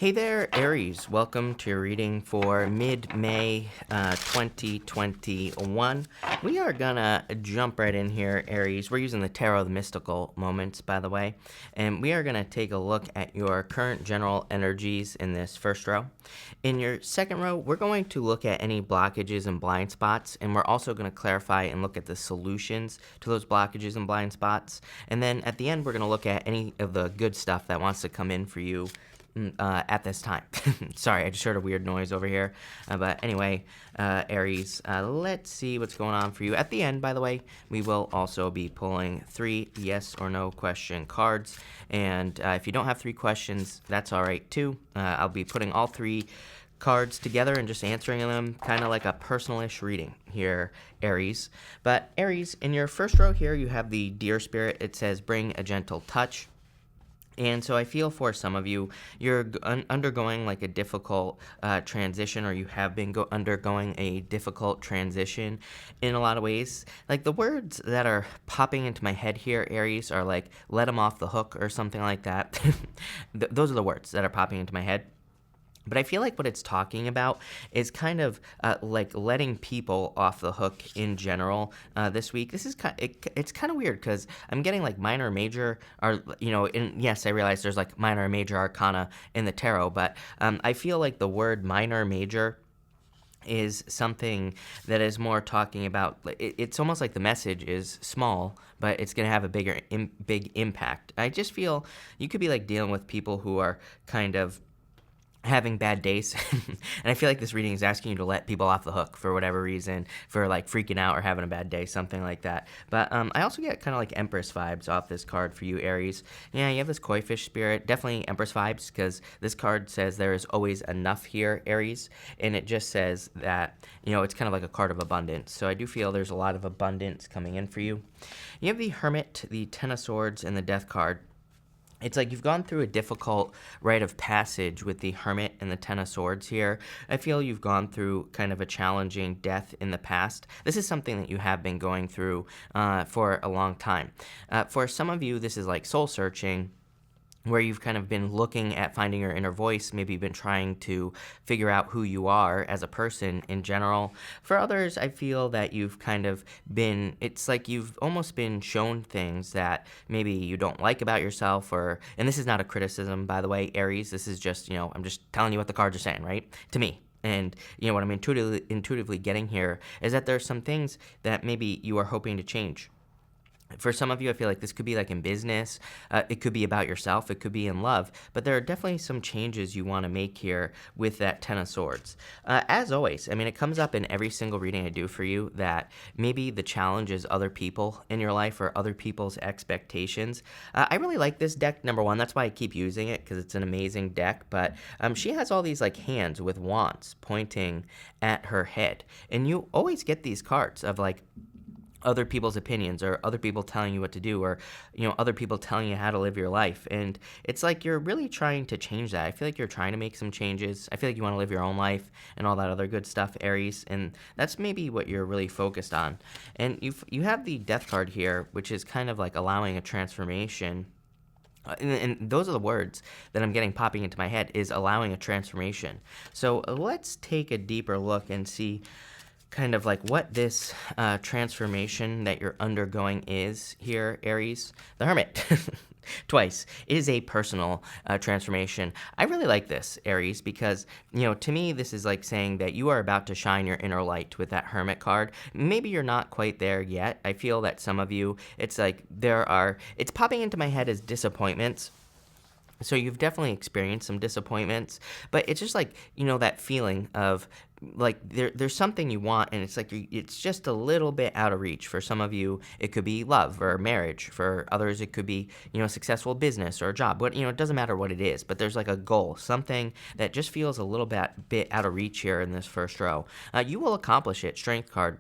Hey there, Aries. Welcome to your reading for mid-May 2021. We are gonna jump right in here, Aries. We're using the Tarot, the Mystical Moments, by the way. And we are gonna take a look at your current general energies in this first row. In your second row, we're going to look at any blockages and blind spots, and we're also gonna clarify and look at the solutions to those blockages and blind spots. And then at the end, we're gonna look at any of the good stuff that wants to come in for you at this time. Sorry, I just heard a weird noise over here. But anyway, Aries, let's see what's going on for you. At the end, by the way, we will also be pulling 3 yes or no question cards. And if you don't have 3 questions, that's all right too. I'll be putting all 3 cards together and just answering them kind of like a personalish reading here, Aries. But Aries, in your first row here, you have the Deer Spirit. It says, bring a gentle touch. And so I feel for some of you, you're undergoing like a difficult transition, or you have been undergoing a difficult transition in a lot of ways. Like the words that are popping into my head here, Aries, are like, let them off the hook or something like that. Those are the words that are popping into my head. But I feel like what it's talking about is kind of like letting people off the hook in general this week. This is it's kind of weird because I'm getting like minor, major, or yes, I realize there's like minor and major arcana in the tarot, but I feel like the word minor, major is something that is more talking about. It's almost like the message is small, but it's going to have a big impact. I just feel you could be like dealing with people who are kind of having bad days. And I feel like this reading is asking you to let people off the hook for whatever reason, for like freaking out or having a bad day, something like that. But I also get kind of like Empress vibes off this card for you, Aries. Yeah, you have this koi fish spirit, definitely Empress vibes, because this card says there is always enough here, Aries. And it just says that, it's kind of like a card of abundance. So I do feel there's a lot of abundance coming in for you. You have the Hermit, the Ten of Swords, and the Death card. It's like you've gone through a difficult rite of passage with the Hermit and the Ten of Swords here. I feel you've gone through kind of a challenging death in the past. This is something that you have been going through for a long time. For some of you, this is like soul searching, where you've kind of been looking at finding your inner voice, maybe you've been trying to figure out who you are as a person in general. For others, I feel that you've kind of been, it's like you've almost been shown things that maybe you don't like about yourself, and this is not a criticism, by the way, Aries, this is just, I'm just telling you what the cards are saying, right? To me. And, what I'm intuitively getting here is that there's some things that maybe you are hoping to change. For some of you, I feel like this could be like in business, it could be about yourself, it could be in love, but there are definitely some changes you want to make here with that Ten of Swords. As always, it comes up in every single reading I do for you that maybe the challenge is other people in your life or other people's expectations. I really like this deck, number one, that's why I keep using it, because it's an amazing deck, but she has all these like hands with wands pointing at her head, and you always get these cards of like other people's opinions, or other people telling you what to do, or other people telling you how to live your life. And it's like you're really trying to change that. I feel like you're trying to make some changes. I feel like you want to live your own life and all that other good stuff, Aries, and that's maybe what you're really focused on. And you have the Death card here, which is kind of like allowing a transformation. And those are the words that I'm getting popping into my head, is allowing a transformation. So let's take a deeper look and see kind of like what this transformation that you're undergoing is here, Aries. The Hermit, twice. It is a personal transformation. I really like this, Aries, because, to me, this is like saying that you are about to shine your inner light with that Hermit card. Maybe you're not quite there yet. I feel that some of you, it's like it's popping into my head as disappointments. So you've definitely experienced some disappointments, but it's just like, that feeling of like there's something you want, and it's like it's just a little bit out of reach. For some of you, it could be love or marriage. For others, it could be, a successful business or a job. But, it doesn't matter what it is, but there's like a goal, something that just feels a little bit out of reach here in this first row. You will accomplish it. Strength card.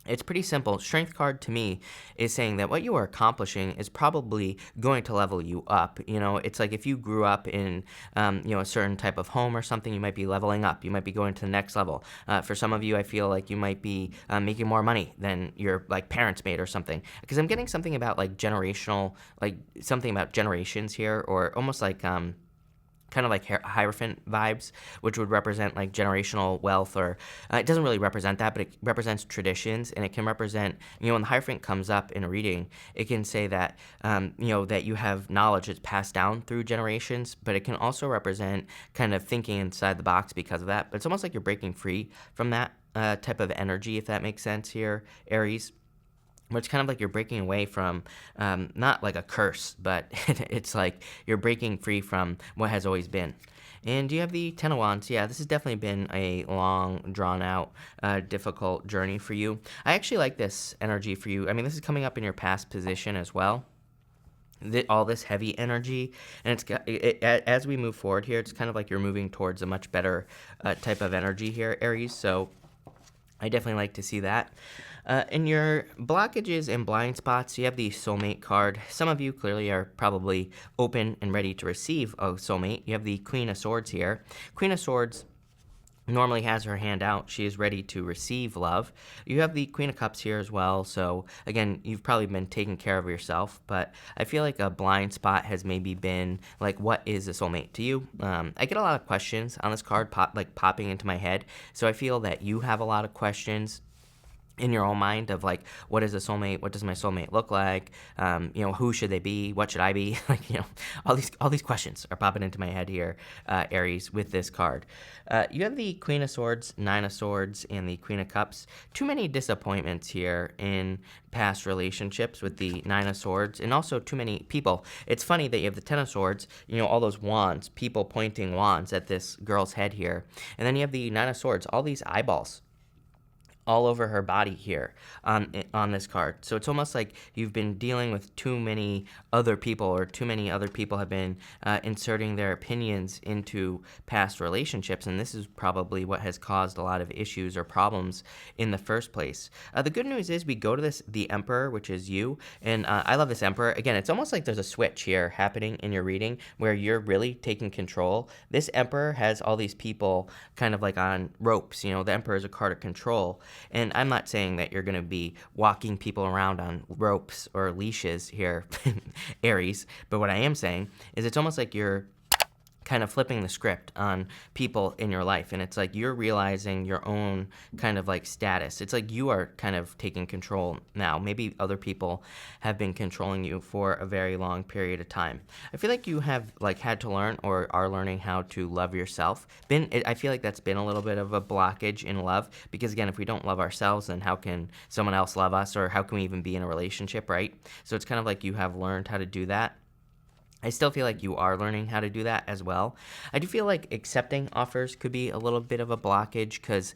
It's pretty simple. Strength card to me is saying that what you are accomplishing is probably going to level you up. It's like if you grew up in, a certain type of home or something, you might be leveling up. You might be going to the next level. For some of you, I feel like you might be making more money than your like parents made or something. Because I'm getting something about like generational, like something about generations here, or almost like kind of like Hierophant vibes, which would represent like generational wealth, or it doesn't really represent that, but it represents traditions, and it can represent, when the Hierophant comes up in a reading, it can say that, that you have knowledge that's passed down through generations, but it can also represent kind of thinking inside the box because of that. But it's almost like you're breaking free from that type of energy, if that makes sense here, Aries. Where it's kind of like you're breaking away from, not like a curse, but it's like you're breaking free from what has always been. And you have the Ten of Wands. Yeah, this has definitely been a long, drawn-out, difficult journey for you. I actually like this energy for you. I mean, this is coming up in your past position as well. All this heavy energy, and as we move forward here, it's kind of like you're moving towards a much better type of energy here, Aries. So I definitely like to see that. In your blockages and blind spots, you have the soulmate card. Some of you clearly are probably open and ready to receive a soulmate. You have the Queen of Swords here. Queen of Swords normally has her hand out. She is ready to receive love. You have the Queen of Cups here as well. So again, you've probably been taking care of yourself, but I feel like a blind spot has maybe been like, what is a soulmate to you? I get a lot of questions on this card popping into my head. So I feel that you have a lot of questions in your own mind of like, what is a soulmate? What does my soulmate look like? Who should they be? What should I be? All these questions are popping into my head here, Aries, with this card. You have the Queen of Swords, Nine of Swords, and the Queen of Cups. Too many disappointments here in past relationships with the Nine of Swords, and also too many people. It's funny that you have the Ten of Swords, all those wands, people pointing wands at this girl's head here. And then you have the Nine of Swords, all these eyeballs all over her body here on this card. So it's almost like you've been dealing with too many other people, or too many other people have been inserting their opinions into past relationships, and this is probably what has caused a lot of issues or problems in the first place. The good news is we go to the Emperor, which is you, and I love this Emperor. Again, it's almost like there's a switch here happening in your reading where you're really taking control. This Emperor has all these people kind of like on ropes. The Emperor is a card of control. And I'm not saying that you're going to be walking people around on ropes or leashes here, Aries, but what I am saying is it's almost like you're kind of flipping the script on people in your life, and it's like you're realizing your own kind of like status. It's like you are kind of taking control now. Maybe other people have been controlling you for a very long period of time. I feel like you have like had to learn, or are learning, how to love yourself. I feel like that's been a little bit of a blockage in love, because again, if we don't love ourselves, then how can someone else love us, or how can we even be in a relationship, right? So it's kind of like you have learned how to do that. I still feel like you are learning how to do that as well. I do feel like accepting offers could be a little bit of a blockage, because,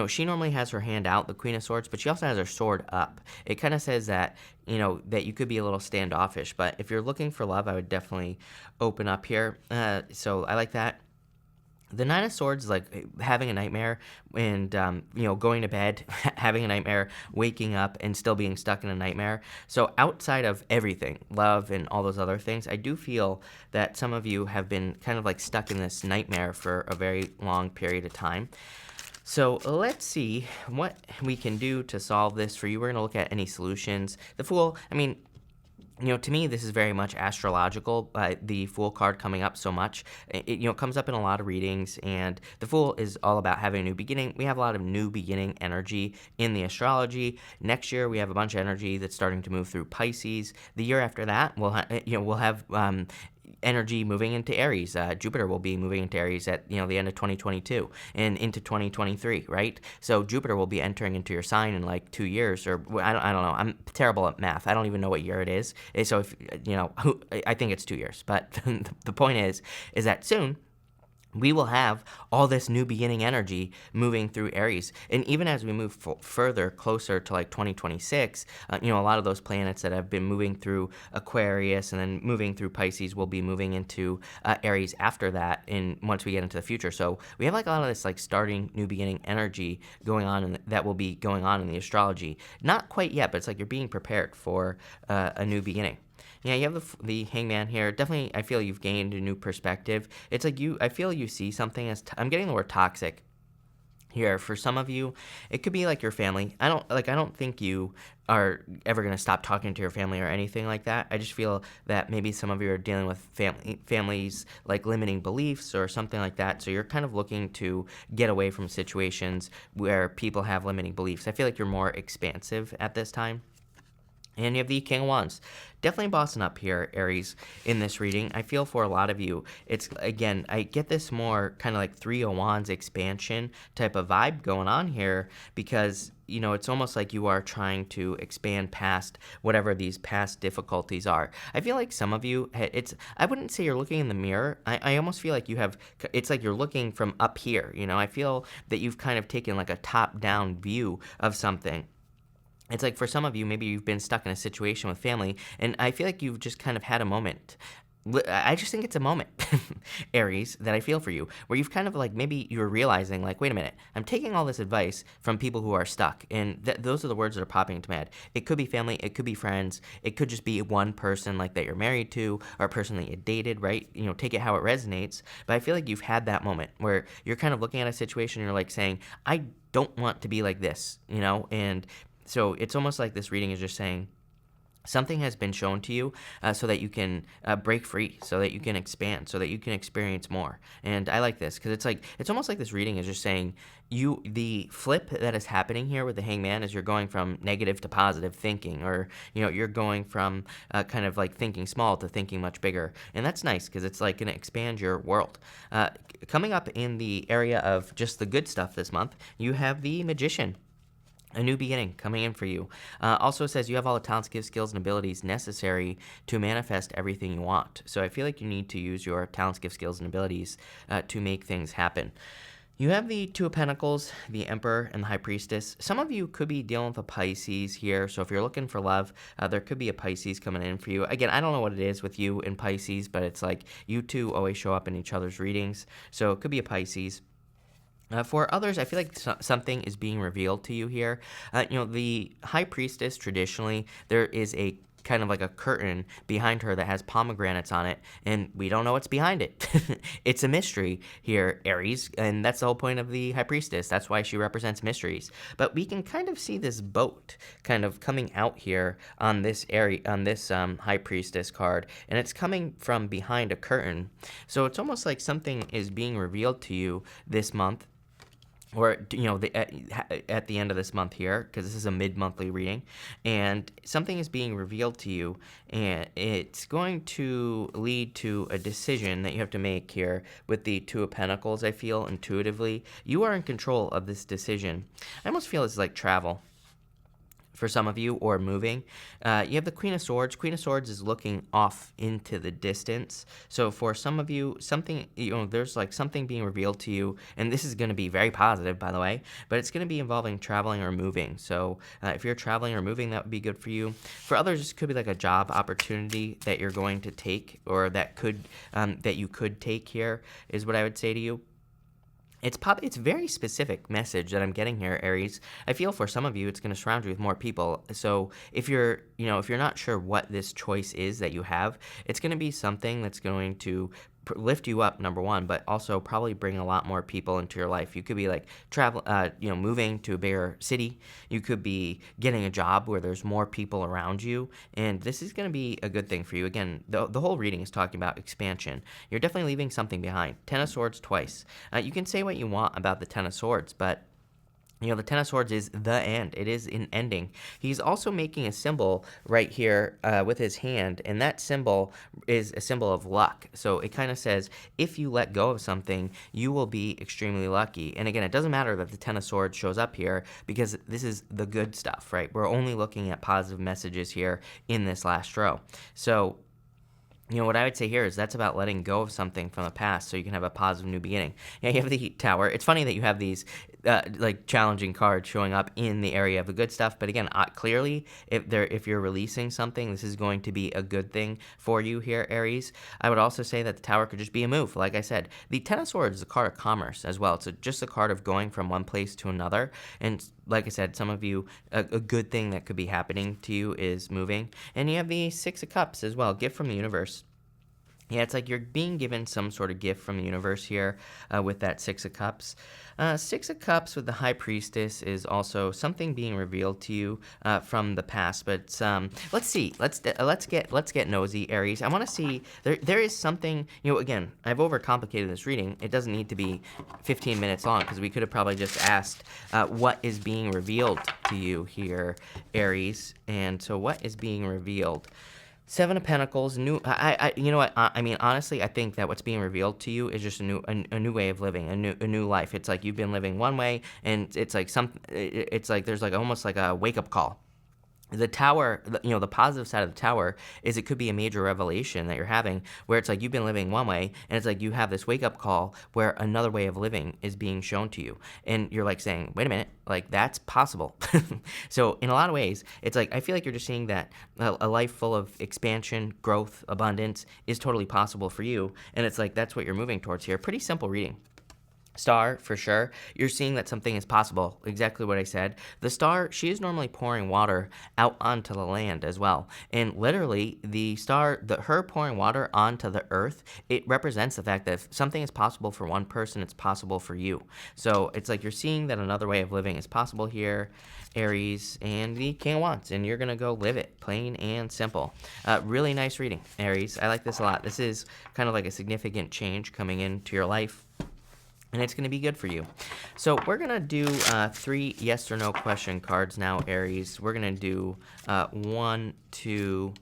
she normally has her hand out, the Queen of Swords, but she also has her sword up. It kind of says that, that you could be a little standoffish, but if you're looking for love, I would definitely open up here. So I like that. The Nine of Swords is like having a nightmare and, going to bed, having a nightmare, waking up, and still being stuck in a nightmare. So outside of everything, love and all those other things, I do feel that some of you have been kind of like stuck in this nightmare for a very long period of time. So let's see what we can do to solve this for you. We're going to look at any solutions. The Fool, to me, this is very much astrological, the Fool card coming up so much. It comes up in a lot of readings, and the Fool is all about having a new beginning. We have a lot of new beginning energy in the astrology. Next year, we have a bunch of energy that's starting to move through Pisces. The year after that, we'll have energy moving into Aries. Jupiter will be moving into Aries at the end of 2022 and into 2023, right? So Jupiter will be entering into your sign in like 2 years, or I don't know. I'm terrible at math. I don't even know what year it is. So if I think it's 2 years. But the point is that soon we will have all this new beginning energy moving through Aries. And even as we move further, closer to like 2026, a lot of those planets that have been moving through Aquarius and then moving through Pisces will be moving into Aries after that, once we get into the future. So we have like a lot of this like starting new beginning energy going on, that will be going on in the astrology. Not quite yet, but it's like you're being prepared for a new beginning. Yeah, you have the Hangman here. Definitely, I feel you've gained a new perspective. It's like I feel you see something as, I'm getting the word toxic here. For some of you, it could be like your family. I don't think you are ever going to stop talking to your family or anything like that. I just feel that maybe some of you are dealing with families like limiting beliefs or something like that. So you're kind of looking to get away from situations where people have limiting beliefs. I feel like you're more expansive at this time. And you have the King of Wands. Definitely bossing up here, Aries, in this reading. I feel for a lot of you, it's, again, I get this more kind of like Three of Wands expansion type of vibe going on here because, it's almost like you are trying to expand past whatever these past difficulties are. I feel like some of you, I wouldn't say you're looking in the mirror. I almost feel like it's like you're looking from up here. I feel that you've kind of taken like a top-down view of something. It's like for some of you, maybe you've been stuck in a situation with family, and I feel like you've just kind of had a moment. I just think it's a moment, Aries, that I feel for you, where you've kind of like maybe you're realizing, like, wait a minute, I'm taking all this advice from people who are stuck, and those are the words that are popping into my head. It could be family, it could be friends, it could just be one person like that you're married to, or a person that you dated, right? Take it how it resonates. But I feel like you've had that moment where you're kind of looking at a situation, and you're like saying, I don't want to be like this, and so it's almost like this reading is just saying something has been shown to you so that you can break free, so that you can expand, so that you can experience more. And I like this because it's almost like this reading is just saying the flip that is happening here with the Hangman is you're going from negative to positive thinking, or you're going from kind of like thinking small to thinking much bigger. And that's nice because it's like going to expand your world. Coming up in the area of just the good stuff this month, you have the Magician. A new beginning coming in for you. Also says you have all the talents, gifts, skills, and abilities necessary to manifest everything you want. So I feel like you need to use your talents, gifts, skills, and abilities to make things happen. You have the Two of Pentacles, the Emperor, and the High Priestess. Some of you could be dealing with a Pisces here. So if you're looking for love, there could be a Pisces coming in for you. Again, I don't know what it is with you and Pisces, but it's like you two always show up in each other's readings. So it could be a Pisces. For others, I feel like something is being revealed to you here. The High Priestess, traditionally, there is a kind of like a curtain behind her that has pomegranates on it, and we don't know what's behind it. It's a mystery here, Aries, and that's the whole point of the High Priestess. That's why she represents mysteries. But we can kind of see this boat kind of coming out here on this High Priestess card, and it's coming from behind a curtain. So it's almost like something is being revealed to you this month, or at the end of this month here, because this is a mid-monthly reading, and something is being revealed to you, and it's going to lead to a decision that you have to make here with the Two of Pentacles. I feel intuitively you are in control of this decision. I almost feel it's like travel for some of you, or moving. You have the Queen of Swords. Queen of Swords is looking off into the distance. So for some of you, there's like something being revealed to you, and this is going to be very positive, by the way, but it's going to be involving traveling or moving. So if you're traveling or moving, that would be good for you. For others, this could be like a job opportunity that you're going to take, or that you could take here, is what I would say to you. It's a very specific message that I'm getting here, Aries. I feel for some of you, it's going to surround you with more people. So if you're not sure what this choice is that you have, it's going to be something that's going to lift you up, number one, but also probably bring a lot more people into your life. You could be like moving to a bigger city. You could be getting a job where there's more people around you, and this is going to be a good thing for you. Again, the whole reading is talking about expansion. You're definitely leaving something behind. Ten of Swords twice. You can say what you want about the Ten of Swords, but the Ten of Swords is the end. It is an ending. He's also making a symbol right here with his hand, and that symbol is a symbol of luck. So it kind of says, if you let go of something, you will be extremely lucky. And again, it doesn't matter that the Ten of Swords shows up here, because this is the good stuff, right? We're only looking at positive messages here in this last row. So what I would say here is that's about letting go of something from the past so you can have a positive new beginning. You have the Tower. It's funny that you have these challenging cards showing up in the area of the good stuff. But again, clearly, if you're releasing something, this is going to be a good thing for you here, Aries. I would also say that the Tower could just be a move. Like I said, the Ten of Swords is a card of commerce as well. It's just a card of going from one place to another. And like I said, some of you, a good thing that could be happening to you is moving. And you have the Six of Cups as well, gift from the universe. Yeah, it's like you're being given some sort of gift from the universe here with that Six of Cups. Six of Cups with the High Priestess is also something being revealed to you from the past. But let's see. Let's get nosy, Aries. I want to see there is something. Again, I've overcomplicated this reading. It doesn't need to be 15 minutes long because we could have probably just asked what is being revealed to you here, Aries. And so, what is being revealed? Seven of Pentacles, new. You know what? I mean, honestly, I think that what's being revealed to you is just a new way of living, a new life. It's like you've been living one way, and it's like it's like there's like almost like a wake up call. The tower, the positive side of the tower is it could be a major revelation that you're having where it's like you've been living one way and it's like you have this wake up call where another way of living is being shown to you. And you're like saying, wait a minute, like that's possible. So in a lot of ways, it's like I feel like you're just seeing that a life full of expansion, growth, abundance is totally possible for you. And it's like that's what you're moving towards here. Pretty simple reading. Star, for sure. You're seeing that something is possible. Exactly what I said. The star, she is normally pouring water out onto the land as well. And literally, the star, her pouring water onto the earth, it represents the fact that if something is possible for one person, it's possible for you. So it's like you're seeing that another way of living is possible here, Aries, and the King of Wands. And you're going to go live it, plain and simple. Really nice reading, Aries. I like this a lot. This is kind of like a significant change coming into your life. And it's going to be good for you. So we're going to do 3 yes or no question cards now, Aries. We're going to do 1, 2,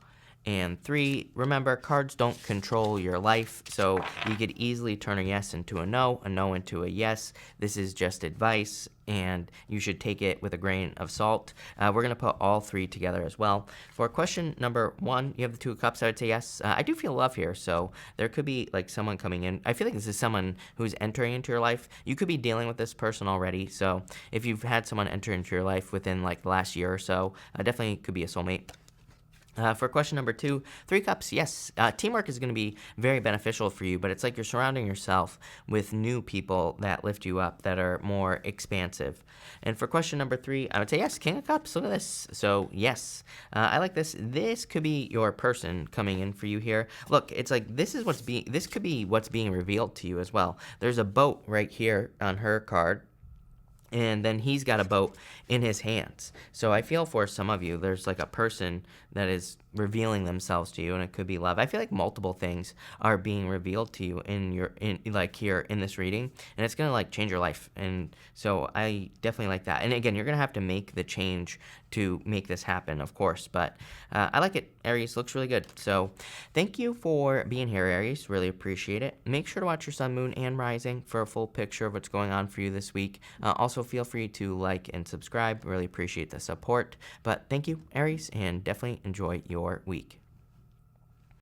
and 3. Remember, cards don't control your life, so you could easily turn a yes into a no into a yes. This is just advice, and you should take it with a grain of salt. We're going to put all 3 together as well. For question number 1, you have the 2 of Cups. I would say yes. I do feel love here, so there could be like someone coming in. I feel like this is someone who's entering into your life. You could be dealing with this person already, so if you've had someone enter into your life within like the last year or so, definitely could be a soulmate. For question number 2, 3 Cups, yes. Teamwork is going to be very beneficial for you, but it's like you're surrounding yourself with new people that lift you up, that are more expansive. And for question number 3, I would say yes, King of Cups, look at this. So yes, I like this. This could be your person coming in for you here. Look, it's like this could be what's being revealed to you as well. There's a boat right here on her card. And then he's got a boat in his hands. So I feel for some of you, there's like a person that is revealing themselves to you, and it could be love. I feel like multiple things are being revealed to you in like here in this reading, and it's gonna like change your life. And so I definitely like that. And again, you're gonna have to make the change to make this happen, of course. But I like it. Aries looks really good. So thank you for being here, Aries. Really appreciate it. Make sure to watch your sun, moon, and rising for a full picture of what's going on for you this week. Also, feel free to like and subscribe. Really appreciate the support. But thank you, Aries, and definitely enjoy your week.